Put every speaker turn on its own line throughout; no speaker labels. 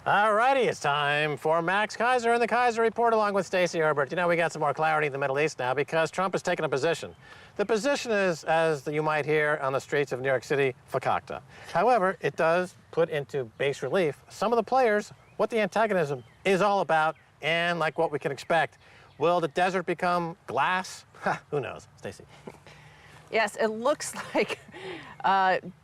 All righty, it's time for Max Keiser and the Keiser Report along with Stacey Herbert. You know, we got some more clarity in the Middle East now because Trump has taken a position. The position is, as you might hear on the streets of New York City, fakakta. However, it does put into base relief some of the players, what the antagonism is all about, and like what we can expect. Will the desert become glass? Who knows, Stacey?
Yes, it looks like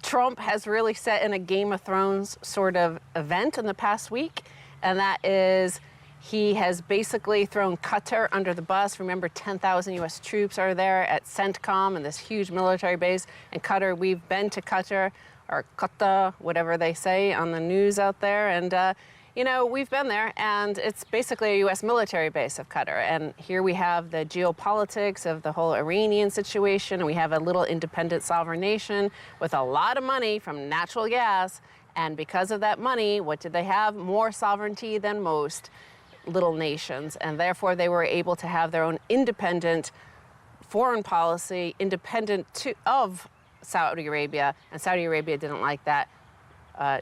Trump has really set in a Game of Thrones sort of event in the past week, and that is he has basically thrown Qatar under the bus. Remember, 10,000 U.S. troops are there at CENTCOM and this huge military base in Qatar. We've been to Qatar, or Qatar, whatever they say on the news out there, and you know, we've been there, and it's basically a U.S. military base of Qatar. And here we have the geopolitics of the whole Iranian situation, and we have a little independent sovereign nation with a lot of money from natural gas. And because of that money, what did they have? More sovereignty than most little nations. And therefore, they were able to have their own independent foreign policy, independent of Saudi Arabia. And Saudi Arabia didn't like that.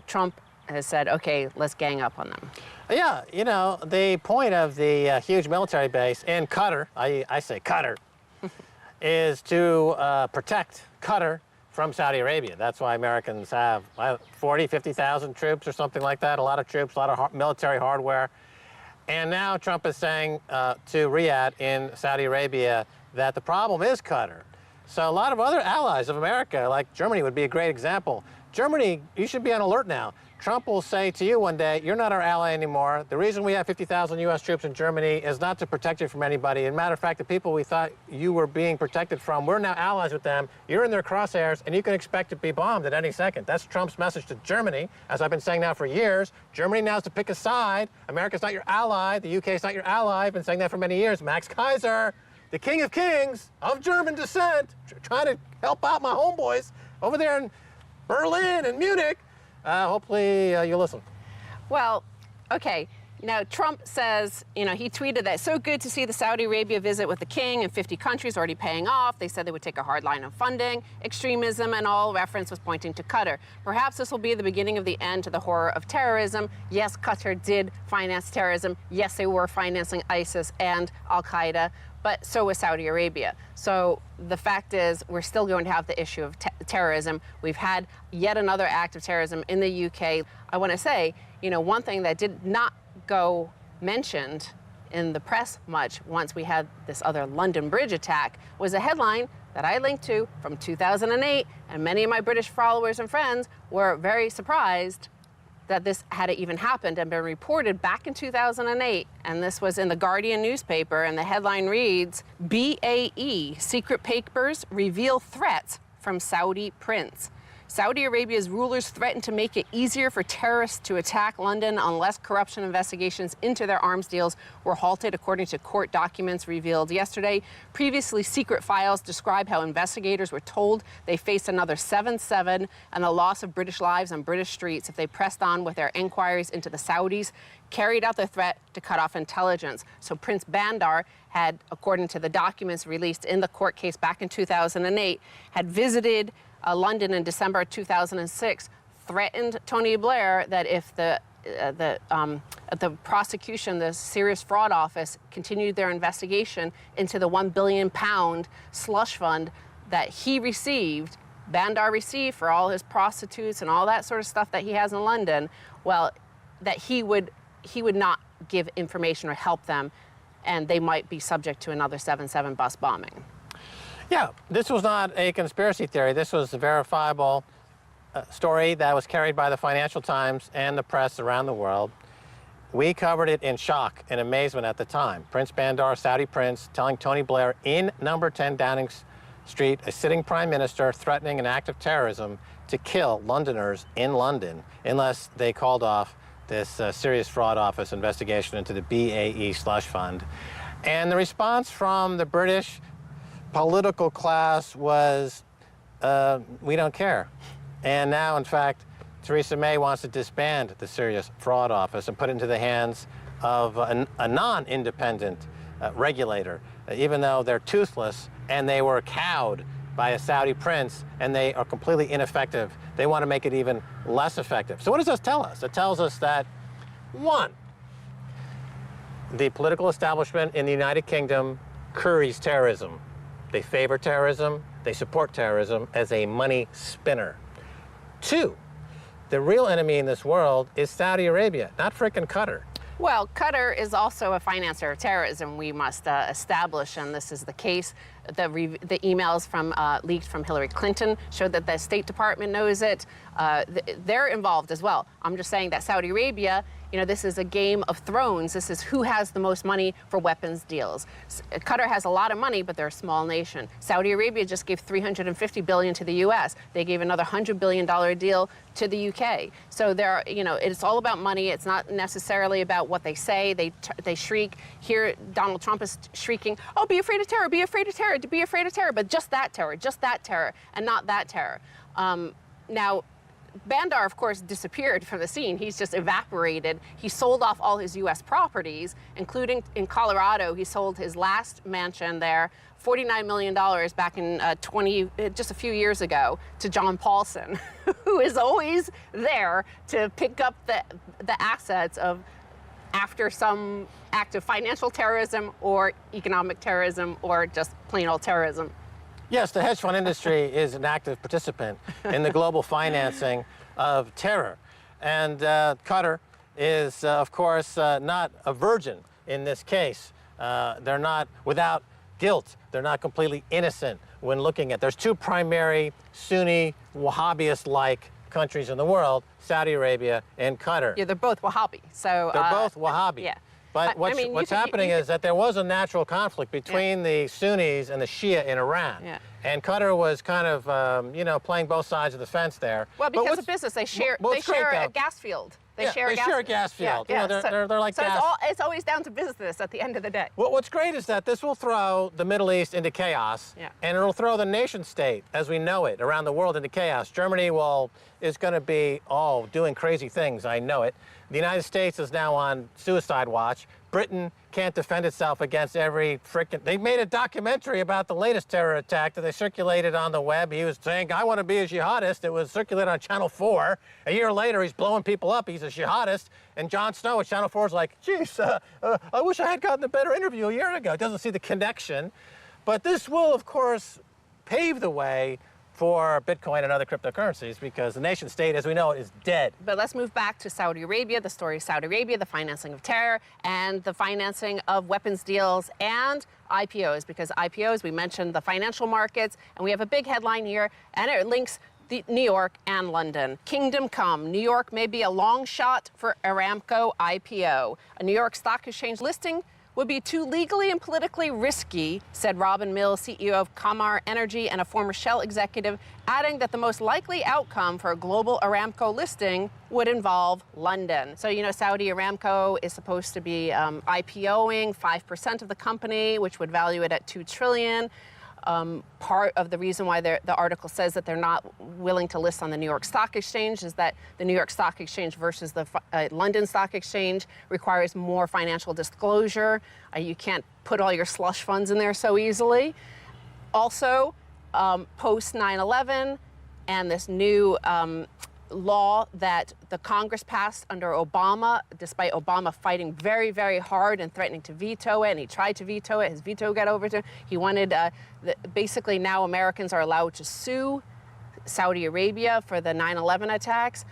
Trump has said, okay, let's gang up on them.
Yeah, you know, the point of the huge military base in Qatar, I say Qatar, is to protect Qatar from Saudi Arabia. That's why Americans have 40, 50,000 troops or something like that, a lot of troops, a lot of military hardware. And now Trump is saying to Riyadh in Saudi Arabia that the problem is Qatar. So a lot of other allies of America, like Germany would be a great example. Germany, you should be on alert now. Trump will say to you one day, you're not our ally anymore. The reason we have 50,000 U.S. troops in Germany is not to protect you from anybody. As a matter of fact, the people we thought you were being protected from, we're now allies with them. You're in their crosshairs, and you can expect to be bombed at any second. That's Trump's message to Germany, as I've been saying now for years. Germany now has to pick a side. America's not your ally. The UK is not your ally. I've been saying that for many years. Max Keiser, the king of kings of German descent, trying to help out my homeboys over there in Berlin and Munich. Hopefully you'll listen.
Well, okay. Now, Trump says, you know, he tweeted that so good to see the Saudi Arabia visit with the king and 50 countries already paying off. They said they would take a hard line on funding, extremism, and all reference was pointing to Qatar. Perhaps this will be the beginning of the end to the horror of terrorism. Yes, Qatar did finance terrorism. Yes, they were financing ISIS and Al-Qaeda, but so was Saudi Arabia. So the fact is, we're still going to have the issue of terrorism. We've had yet another act of terrorism in the UK. I want to say, you know, one thing that did not go mentioned in the press much once we had this other London Bridge attack was a headline that I linked to from 2008, and many of my British followers and friends were very surprised that this had even happened and been reported back in 2008. And this was in the Guardian newspaper, and the headline reads, BAE secret papers reveal threats from Saudi prince. Saudi Arabia's rulers threatened to make it easier for terrorists to attack London unless corruption investigations into their arms deals were halted, according to court documents revealed yesterday. Previously, secret files describe how investigators were told they faced another 7/7 and the loss of British lives on British streets if they pressed on with their inquiries into the Saudis carried out the threat to cut off intelligence. So Prince Bandar had, according to the documents released in the court case back in 2008, had visited London in December 2006, threatened Tony Blair that if the prosecution, the Serious Fraud Office, continued their investigation into the £1 billion slush fund that he received, Bandar received for all his prostitutes and all that sort of stuff that he has in London, well, that he would not give information or help them, and they might be subject to another 7/7 bus bombing.
Yeah, this was not a conspiracy theory. This was a verifiable story that was carried by the Financial Times and the press around the world. We covered it in shock and amazement at the time. Prince Bandar, Saudi prince, telling Tony Blair in number 10 Downing Street, a sitting prime minister, threatening an act of terrorism to kill Londoners in London unless they called off this Serious Fraud Office investigation into the BAE slush fund. And the response from the British political class was, we don't care. And now, in fact, Theresa May wants to disband the Serious Fraud Office and put it into the hands of a non-independent regulator, even though they're toothless and they were cowed by a Saudi prince and they are completely ineffective. They want to make it even less effective. So what does this tell us? It tells us that One, the political establishment in the United Kingdom curries terrorism. They favor terrorism, they support terrorism as a money spinner. Two, the real enemy in this world is Saudi Arabia, not frickin' Qatar.
Well, Qatar is also a financer of terrorism, we must establish, and this is the case. The emails from leaked from Hillary Clinton showed that the State Department knows it. They're involved as well. I'm just saying that Saudi Arabia, you know, this is a game of thrones. This is who has the most money for weapons deals. Qatar has a lot of money, but they're a small nation. Saudi Arabia just gave $350 billion to the U.S. They gave another $100 billion deal to the UK. So there, you know, it's all about money. It's not necessarily about what they say. They shriek. Here, Donald Trump is shrieking, "Oh, be afraid of terror! Be afraid of terror! Be afraid of terror!" But just that terror, and not that terror. Now, Bandar, of course, disappeared from the scene. He's just evaporated. He sold off all his U.S. properties, including in Colorado. He sold his last mansion there, $49 million back in just a few years ago, to John Paulson, who is always there to pick up the assets of after some act of financial terrorism or economic terrorism or just plain old terrorism.
Yes, the hedge fund industry is an active participant in the global financing of terror. And Qatar is, of course, not a virgin in this case. They're not without guilt. They're not completely innocent when looking at. There's two primary Sunni Wahhabist-like countries in the world, Saudi Arabia and Qatar.
Yeah, they're both Wahhabi. So
they're both Wahhabi.
Yeah.
But what's happening is that there was a natural conflict between the Sunnis and the Shia in Iran.
Yeah.
And Qatar was kind of, you know, playing both sides of the fence there.
Well, because of business, they share a gas field. They share a gas field.
You know, they're like gas.
So it's always down to business at the end of the day.
Well, what's great is that this will throw the Middle East into chaos, and it'll throw the nation state, as we know it, around the world into chaos. Germany is going to be, doing crazy things, I know it. The United States is now on suicide watch. Britain can't defend itself against every frickin'... They made a documentary about the latest terror attack that they circulated on the web. He was saying, "I want to be a jihadist." It was circulated on Channel 4. A year later, he's blowing people up. He's a jihadist. And Jon Snow at Channel 4 is like, "Geez, I wish I had gotten a better interview a year ago." It doesn't see the connection. But this will, of course, pave the way for Bitcoin and other cryptocurrencies, because the nation state, as we know it, is dead.
But let's move back to Saudi Arabia, the story of Saudi Arabia, the financing of terror, and the financing of weapons deals and IPOs, because IPOs, we mentioned the financial markets, and we have a big headline here, and it links New York and London. Kingdom come. New York may be a long shot for Aramco IPO. A New York Stock Exchange listing would be too legally and politically risky, said Robin Mills, CEO of Kamar Energy and a former Shell executive, adding that the most likely outcome for a global Aramco listing would involve London. So, you know, Saudi Aramco is supposed to be IPOing 5% of the company, which would value it at $2 trillion. Part of the reason why the article says that they're not willing to list on the New York Stock Exchange is that the New York Stock Exchange versus the London Stock Exchange requires more financial disclosure. You can't put all your slush funds in there so easily. Also, post 9/11 and this new law that the Congress passed under Obama, despite Obama fighting very, very hard and threatening to veto it, and he tried to veto it. His veto got overturned. He wanted, basically now Americans are allowed to sue Saudi Arabia for the 9/11 attacks.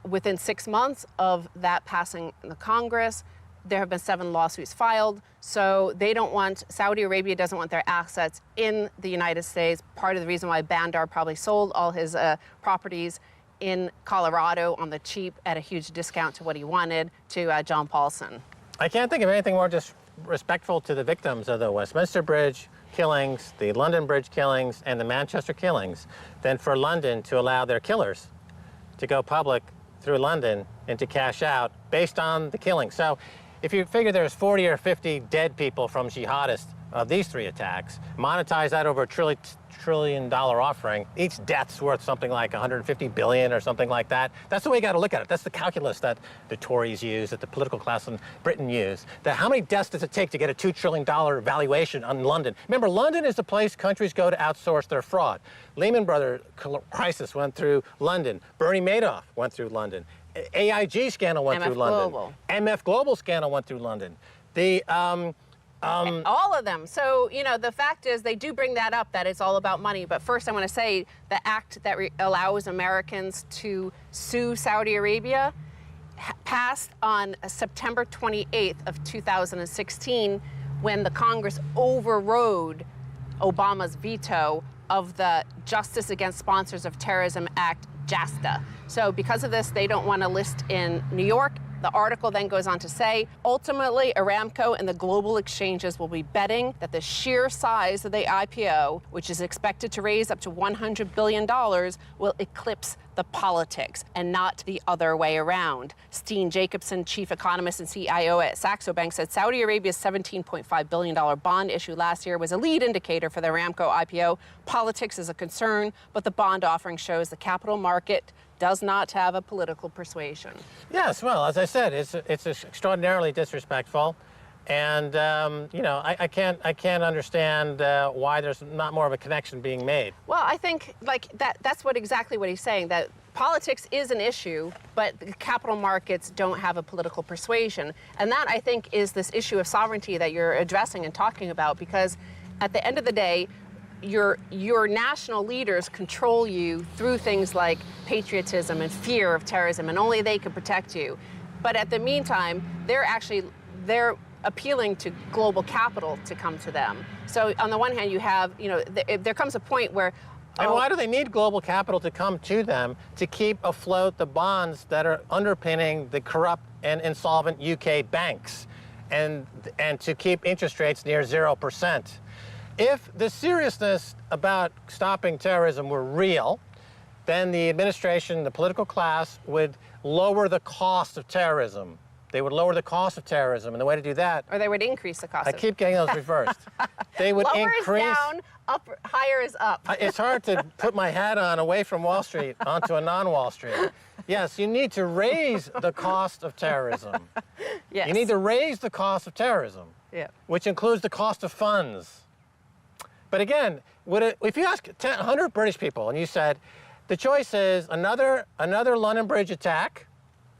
Within 6 months of that passing the Congress, there have been 7 lawsuits filed. So they don't want, Saudi Arabia doesn't want their assets in the United States. Part of the reason why Bandar probably sold all his properties in Colorado on the cheap at a huge discount to what he wanted to John Paulson.
I can't think of anything more disrespectful to the victims of the Westminster Bridge killings, the London Bridge killings, and the Manchester killings than for London to allow their killers to go public through London and to cash out based on the killing. So if you figure there's 40 or 50 dead people from jihadists of these 3 attacks, monetize that over $1 trillion offering, each death's worth something like $150 billion or something like that. That's the way you got to look at it. That's the calculus that the Tories use, that the political class in Britain use. That how many deaths does it take to get a $2 trillion valuation on London? Remember, London is the place countries go to outsource their fraud. Lehman Brothers crisis went through London. Bernie Madoff went through London. AIG scandal went through London.
Global.
MF Global scandal went through London. The
all of them. So, you know, the fact is they do bring that up, that it's all about money. But first I want to say the act that allows Americans to sue Saudi Arabia passed on September 28th of 2016 when the Congress overrode Obama's veto of the Justice Against Sponsors of Terrorism Act, JASTA. So because of this, they don't want to list in New York. The article then goes on to say, ultimately, Aramco and the global exchanges will be betting that the sheer size of the IPO, which is expected to raise up to $100 billion, will eclipse the politics and not the other way around. Steen Jacobson, chief economist and CIO at Saxo Bank, said Saudi Arabia's $17.5 billion bond issue last year was a lead indicator for the Aramco IPO. Politics is a concern, but the bond offering shows the capital market does not have a political persuasion.
Yes, well, as I said, it's extraordinarily disrespectful, and you know, I can't understand why there's not more of a connection being made.
Well, I think like that's exactly what he's saying, that politics is an issue, but the capital markets don't have a political persuasion, and that I think is this issue of sovereignty that you're addressing and talking about, because at the end of the day, your national leaders control you through things like patriotism and fear of terrorism, and only they can protect you. But at the meantime, they're appealing to global capital to come to them. So on the one hand, you have, you know, there comes a point where
and why do they need global capital to come to them to keep afloat the bonds that are underpinning the corrupt and insolvent UK banks, and to keep interest rates near 0%? If the seriousness about stopping terrorism were real, then the administration, the political class, would lower the cost of terrorism. They would lower the cost of terrorism, and the way to do that...
Or they would increase the cost
I keep getting those reversed. They would
lower
increase...
is down, up, higher is up.
It's hard to put my hat on away from Wall Street onto a non-Wall Street. Yes, you need to raise the cost of terrorism.
Yes.
You need to raise the cost of terrorism,
yeah,
which includes the cost of funds. But again, if you ask 100 British people and you said, the choice is another London Bridge attack,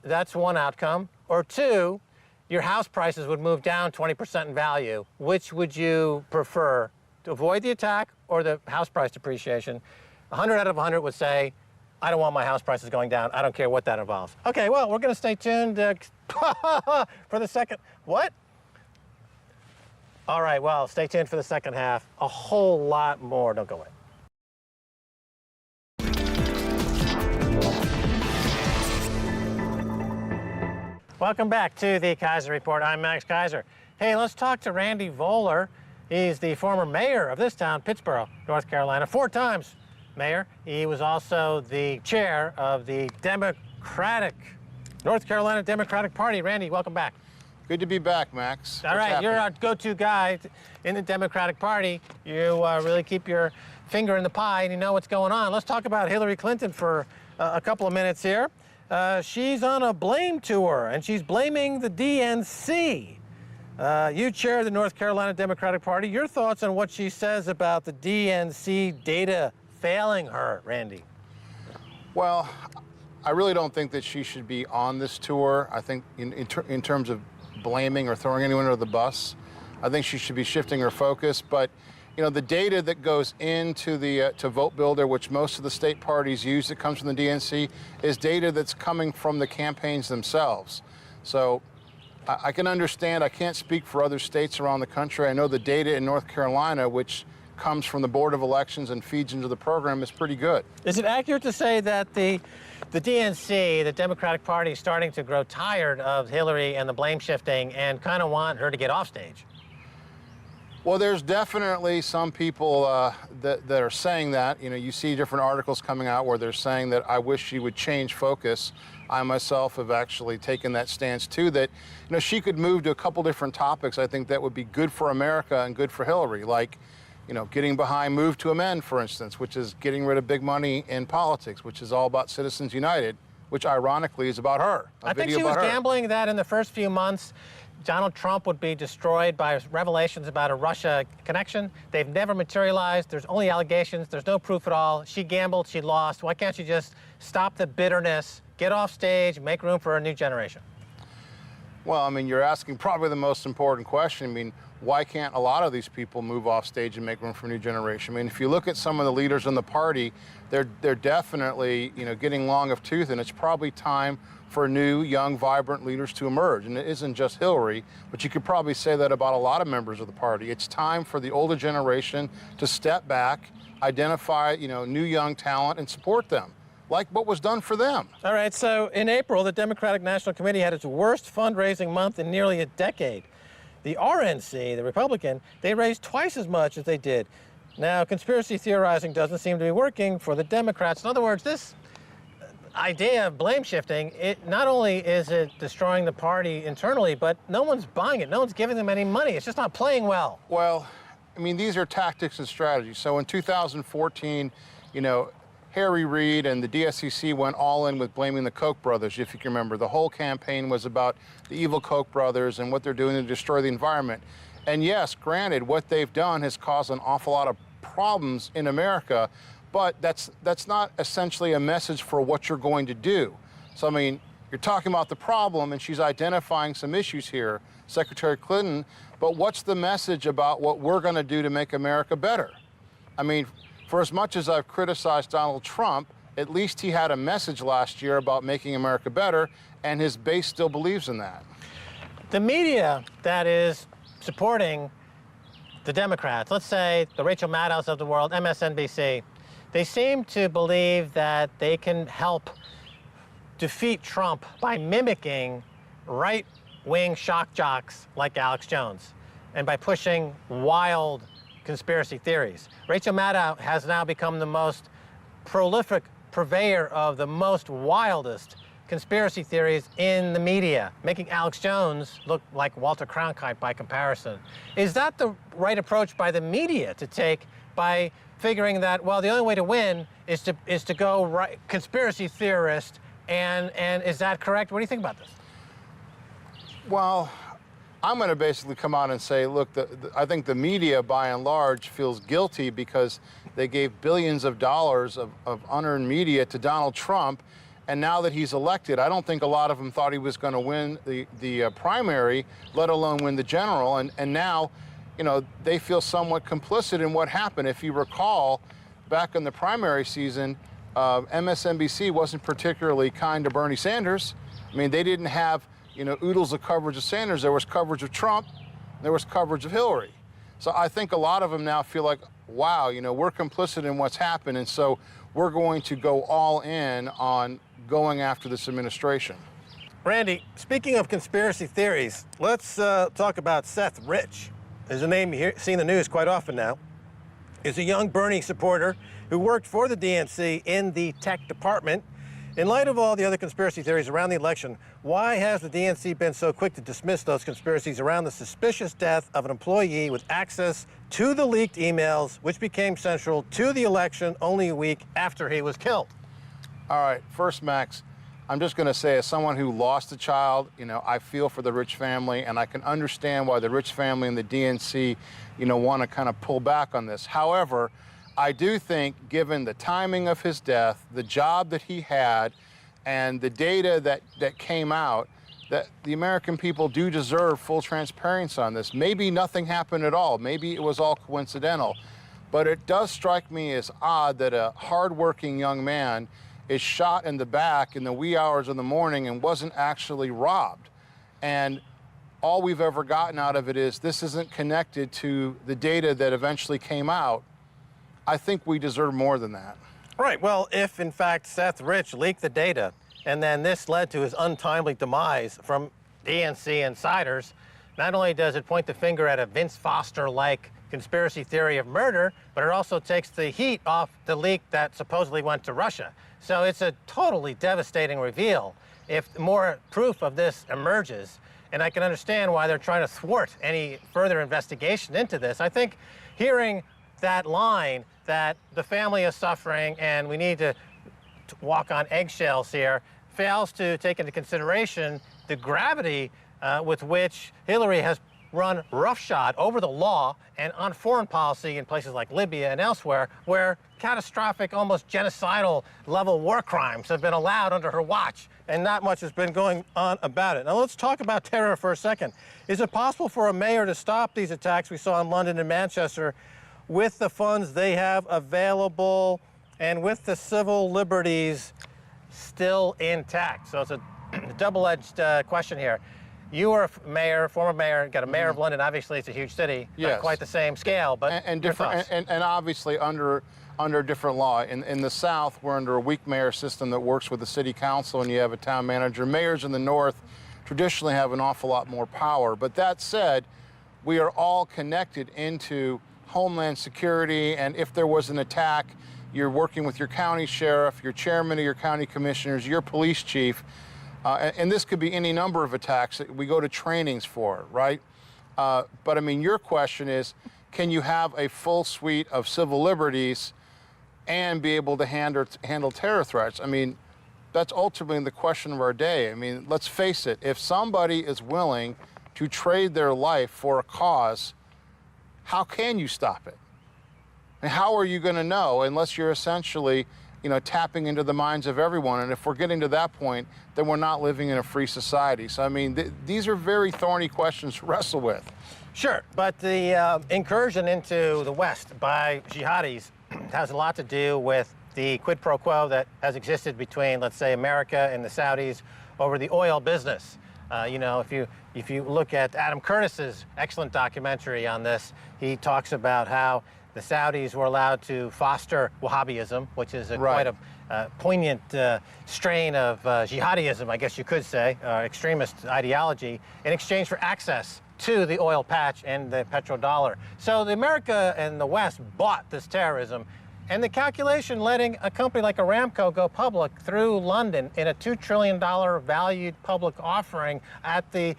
that's one outcome, or two, your house prices would move down 20% in value, which would you prefer, to avoid the attack or the house price depreciation? 100 out of 100 would say, I don't want my house prices going down. I don't care what that involves. Okay, well, we're going to stay tuned for the second, what? All right, well, stay tuned for the second half. A whole lot more. Don't go away. Welcome back to the Keiser Report. I'm Max Keiser. Hey, let's talk to Randy Voller. He's the former mayor of this town, Pittsboro, North Carolina, 4 times mayor. He was also the chair of the North Carolina Democratic Party. Randy, welcome back.
Good to be back, Max.
All right, you're our go-to guy in the Democratic Party. You really keep your finger in the pie and you know what's going on. Let's talk about Hillary Clinton for a couple of minutes here. She's on a blame tour, and she's blaming the DNC. You chair the North Carolina Democratic Party. Your thoughts on what she says about the DNC data failing her, Randy?
Well, I really don't think that she should be on this tour. I think in terms of blaming or throwing anyone under the bus, I think she should be shifting her focus. But you know, the data that goes into the to Vote Builder, which most of the state parties use, that comes from the DNC, is data that's coming from the campaigns themselves. So I can understand. I can't speak for other states around the country. I know the data in North Carolina, which comes from the Board of Elections and feeds into the program, is pretty good.
Is it accurate to say that the DNC, the Democratic Party, is starting to grow tired of Hillary and the blame shifting and kind of want her to get off stage?
Well, there's definitely some people that are saying that. You know, you see different articles coming out where they're saying that I wish she would change focus. I myself have actually taken that stance too, that, you know, she could move to a couple different topics. I think that would be good for America and good for Hillary, like, you know, getting behind Move to Amend, for instance, which is getting rid of big money in politics, which is all about Citizens United, which ironically is about her.
I think she was gambling that in the first few months, Donald Trump would be destroyed by revelations about a Russia connection. They've never materialized. There's only allegations. There's no proof at all. She gambled. She lost. Why can't she just stop the bitterness, get off stage, make room for a new generation?
Well, I mean, you're asking probably the most important question. I mean, why can't a lot of these people move off stage and make room for a new generation? I mean, if you look at some of the leaders in the party, they're definitely, getting long of tooth, and it's probably time for new, young, vibrant leaders to emerge. And it isn't just Hillary, but you could probably say that about a lot of members of the party. It's time for the older generation to step back, identify, new young talent, and support them, like what was done for them.
All right, so in April, the Democratic National Committee had its worst fundraising month in nearly a decade. The RNC, the Republican, they raised twice as much as they did. Now, conspiracy theorizing doesn't seem to be working for the Democrats. In other words, this idea of blame shifting, it not only is it destroying the party internally, but no one's buying it. No one's giving them any money. It's just not playing well.
Well, I mean, these are tactics and strategies. So in 2014, Harry Reid and the DSCC went all in with blaming the Koch brothers, if you can remember. The whole campaign was about the evil Koch brothers and what they're doing to destroy the environment. And yes, granted, what they've done has caused an awful lot of problems in America, but that's not essentially a message for what you're going to do. So, I mean, you're talking about the problem, and she's identifying some issues here, Secretary Clinton, but what's the message about what we're going to do to make America better? I mean, for as much as I've criticized Donald Trump, at least he had a message last year about making America better, and his base still believes in that.
The media that is supporting the Democrats, let's say the Rachel Maddows of the world, MSNBC, they seem to believe that they can help defeat Trump by mimicking right-wing shock jocks like Alex Jones and by pushing wild conspiracy theories. Rachel Maddow has now become the most prolific purveyor of the most wildest conspiracy theories in the media, making Alex Jones look like Walter Cronkite by comparison. Is that the right approach by the media to take by figuring that, well, the only way to win is to go right, conspiracy theorist, and is that correct? What do you think about this?
Well, I'm going to basically come out and say, look, I think the media, by and large, feels guilty because they gave billions of dollars of unearned media to Donald Trump, and now that he's elected, I don't think a lot of them thought he was going to win the primary, let alone win the general, and now, they feel somewhat complicit in what happened. If you recall, back in the primary season, MSNBC wasn't particularly kind to Bernie Sanders. I mean, they didn't have oodles of coverage of Sanders. There was coverage of Trump. There was coverage of Hillary. So I think a lot of them now feel like, wow, we're complicit in what's happened, and so we're going to go all in on going after this administration.
Randy, speaking of conspiracy theories, let's talk about Seth Rich. There's a name you see in the news quite often now. He's a young Bernie supporter who worked for the DNC in the tech department. In light of all the other conspiracy theories around the election, why has the DNC been so quick to dismiss those conspiracies around the suspicious death of an employee with access to the leaked emails, which became central to the election only a week after he was killed?
All right, first, Max, I'm just going to say, as someone who lost a child, I feel for the Rich family, and I can understand why the Rich family and the DNC, want to kind of pull back on this. However, I do think, given the timing of his death, the job that he had, and the data that came out, that the American people do deserve full transparency on this. Maybe nothing happened at all. Maybe it was all coincidental. But it does strike me as odd that a hardworking young man is shot in the back in the wee hours of the morning and wasn't actually robbed. And all we've ever gotten out of it is this isn't connected to the data that eventually came out. I think we deserve more than that.
Right. Well, if in fact Seth Rich leaked the data and then this led to his untimely demise from DNC insiders, not only does it point the finger at a Vince Foster-like conspiracy theory of murder, but it also takes the heat off the leak that supposedly went to Russia. So it's a totally devastating reveal if more proof of this emerges. And I can understand why they're trying to thwart any further investigation into this. I think hearing that line that the family is suffering and we need to walk on eggshells here fails to take into consideration the gravity with which Hillary has run roughshod over the law and on foreign policy in places like Libya and elsewhere, where catastrophic, almost genocidal level war crimes have been allowed under her watch, and not much has been going on about it. Now let's talk about terror for a second. Is it possible for a mayor to stop these attacks we saw in London and Manchester with the funds they have available and with the civil liberties still intact? So it's a double-edged question here. You were a mayor, former mayor, got a mayor of London. Obviously, it's a huge city,
yes.
Not quite the same scale, but
and different, and obviously under different law. In the South, we're under a weak mayor system that works with the city council, and you have a town manager. Mayors in the North traditionally have an awful lot more power. But that said, we are all connected into Homeland Security, and if there was an attack, you're working with your county sheriff, your chairman of your county commissioners, your police chief. And this could be any number of attacks that we go to trainings for, right? But I mean, your question is, can you have a full suite of civil liberties and be able to handle terror threats? I mean, that's ultimately the question of our day. I mean, let's face it, if somebody is willing to trade their life for a cause, how can you stop it? And how are you going to know unless you're essentially, tapping into the minds of everyone? And if we're getting to that point, then we're not living in a free society. So, I mean, these are very thorny questions to wrestle with.
Sure, but the incursion into the West by jihadis has a lot to do with the quid pro quo that has existed between, let's say, America and the Saudis over the oil business. If you look at Adam Curtis's excellent documentary on this, he talks about how the Saudis were allowed to foster Wahhabism, which is quite a poignant strain of jihadism, I guess you could say, extremist ideology, in exchange for access to the oil patch and the petrodollar. So the America and the West bought this terrorism, and the calculation letting a company like Aramco go public through London in a $2 trillion valued public offering at the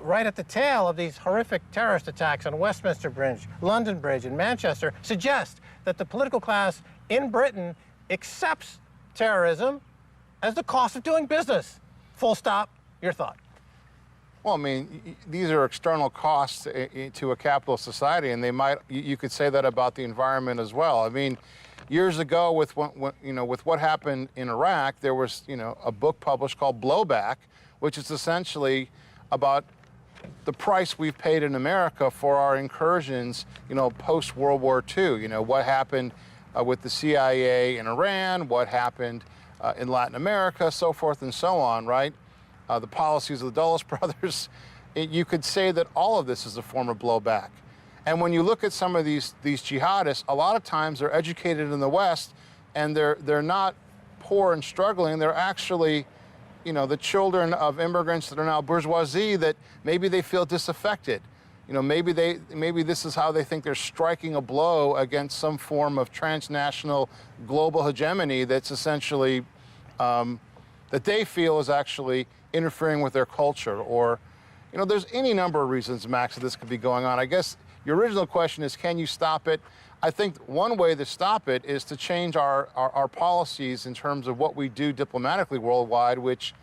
right at the tail of these horrific terrorist attacks on Westminster Bridge, London Bridge, and Manchester suggests that the political class in Britain accepts terrorism as the cost of doing business. Full stop. Your thought?
Well, I mean, these are external costs to a capitalist society, and you could say that about the environment as well. I mean, years ago with what happened in Iraq, there was, a book published called Blowback, which is essentially about the price we've paid in America for our incursions, post World War II. What happened with the CIA in Iran, what happened in Latin America, so forth and so on, right? The policies of the Dulles brothers. You could say that all of this is a form of blowback. And when you look at some of these jihadists, a lot of times they're educated in the West, and they're not poor and struggling. They're actually, the children of immigrants that are now bourgeoisie, that maybe they feel disaffected. Maybe this is how they think they're striking a blow against some form of transnational global hegemony that's essentially, that they feel is actually interfering with their culture. Or, there's any number of reasons, Max, that this could be going on. I guess your original question is, can you stop it? I think one way to stop it is to change our policies in terms of what we do diplomatically worldwide, which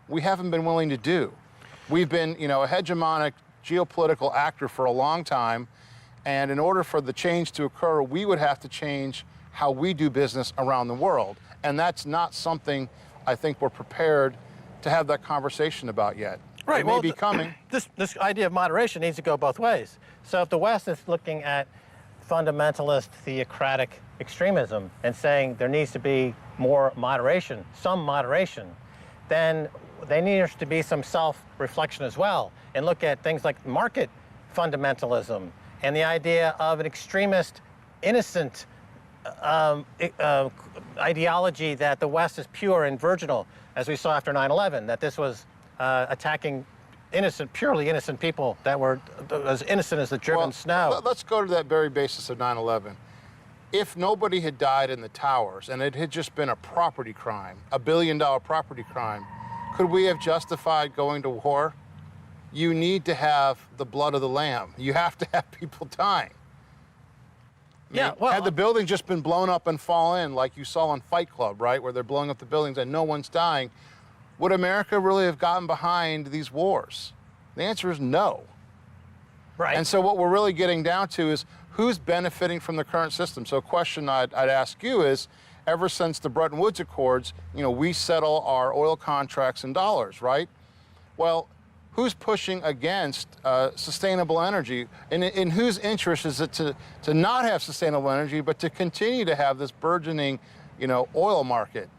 we haven't been willing to do. We've been, a hegemonic geopolitical actor for a long time, and in order for the change to occur, we would have to change how we do business around the world. And that's not something I think we're prepared to have that conversation about yet.
Right.
It may be coming.
This idea of moderation needs to go both ways. So if the West is looking at fundamentalist theocratic extremism and saying there needs to be more moderation, some moderation, then there needs to be some self-reflection as well, and look at things like market fundamentalism and the idea of an extremist, innocent ideology that the West is pure and virginal, as we saw after 9/11, that this was attacking purely innocent people that were as innocent as the driven snow.
Let's go to that very basis of 9/11. If nobody had died in the towers and it had just been a property crime, $1 billion property crime, could we have justified going to war? You need to have the blood of the lamb. You have to have people dying. Had the building just been blown up and fall in, like you saw on Fight Club, right, where they're blowing up the buildings and no one's dying, would America really have gotten behind these wars? The answer is no.
Right.
And so what we're really getting down to is who's benefiting from the current system. So a question I'd ask you is, ever since the Bretton Woods Accords, we settle our oil contracts in dollars, right? Well, who's pushing against sustainable energy? And in whose interest is it to not have sustainable energy, but to continue to have this burgeoning, oil market?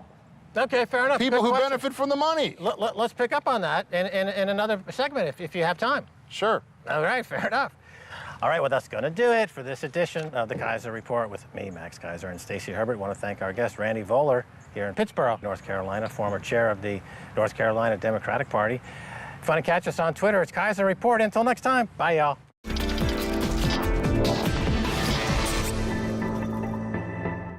Okay, fair enough.
People
Good
who
question.
benefit from the money.
Let's pick up on that in another segment if you have time.
Sure.
All right, fair enough. All right, well, that's going to do it for this edition of the Keiser Report with me, Max Keiser, and Stacey Herbert. I want to thank our guest, Randy Voller, here in Pittsboro, North Carolina, former chair of the North Carolina Democratic Party. If you want to catch us on Twitter, it's Keiser Report. Until next time, bye, y'all.